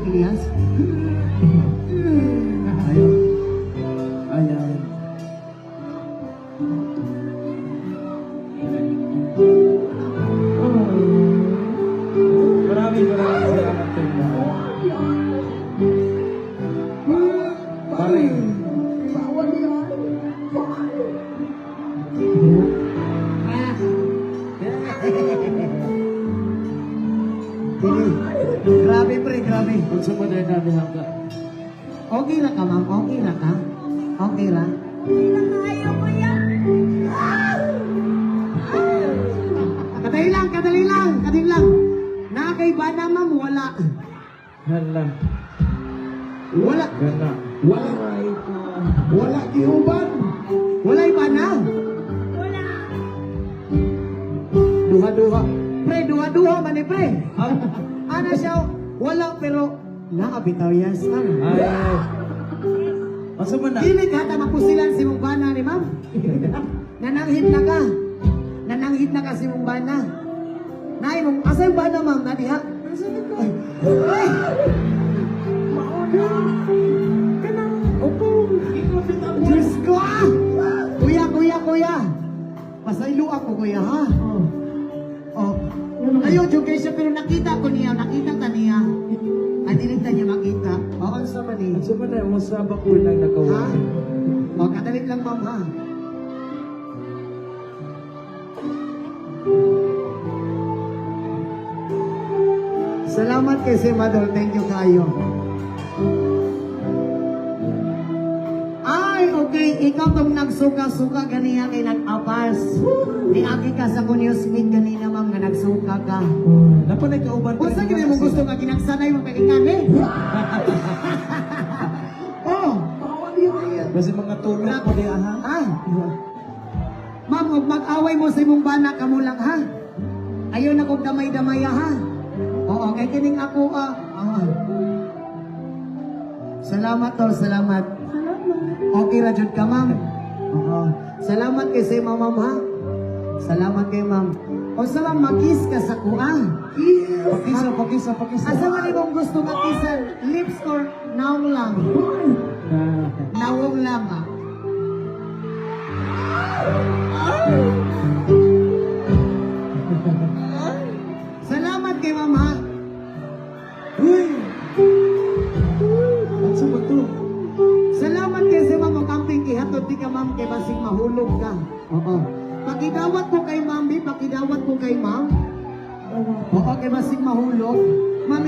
Elias? Ayaw. Ayaw. Maraming salamat sa inyo. Pare. Grabe pre, grabe. Kung sa modern namin hangga. Okay na ka ma'am, okay na ka? Okay lang? Hindi na kaya ko yan. Kadali lang. Nakakaiba na ma'am, wala. Hala. Wala. Gana. Wala kiuban. Wala iba na. Wala. Duha-duha. Pre, duha-duha man eh pre. Ano siya, wala pero naabitaw yes. Ay. Asa man na? Dili ka ta mapusilan si mong bana ni ma'am. Nananghid na ka. Nananghid na ka si mong bana. Nay mong asa yung bana ma'am na diha? Ay. Kanang opo. Diyos ko ah. Kuya. Pasaylo ako kuya ha. Oh. Ayaw jugay siya pero nakita ko niya. Nakita ka niya. Ay dinig na niya makita. Oo, sa mani. Asa man na? Masaba ko na Ha? nakawa. O, katalit lang ma'am ha. Salamat kay Semador. Thank you kayo. Ay, okay. Ikaw tong nagsuka-suka ganiya kay nag-apas. Niagi ka sa Kunyo Smith kanina ma'am nga nagsuka ka. Napa na kauban Kung saan mo gusto nga kinagsanay mo paingan eh? Oh, Kasi mga tulog ko di aha. ah. Ma'am, huwag mag-away mo sa imong bana kamo lang ha. Ayaw na kong damay-damay ha. Oo, kay kining ako Salamat tol, salamat. Okay ra jud ka ma'am. Oo. Salamat kay sa imong ma'am ha. Salamat kay ma'am. O sa ma'am, mag-kiss ka sa kuha. Pakisa. Asa man imong gusto nga kissan? Lips or naong lang? Nawong lang ah. Salamat kay ma'am ha. Uy! Asa ba to? Salamat kay sa ma'am camping ihatod di ka ma'am kay basig mahulog ka. Oo. Pakidawat ko kay ma'am, pakidawat ko kay ma'am. Oo, kay basig mahulog. Ma'am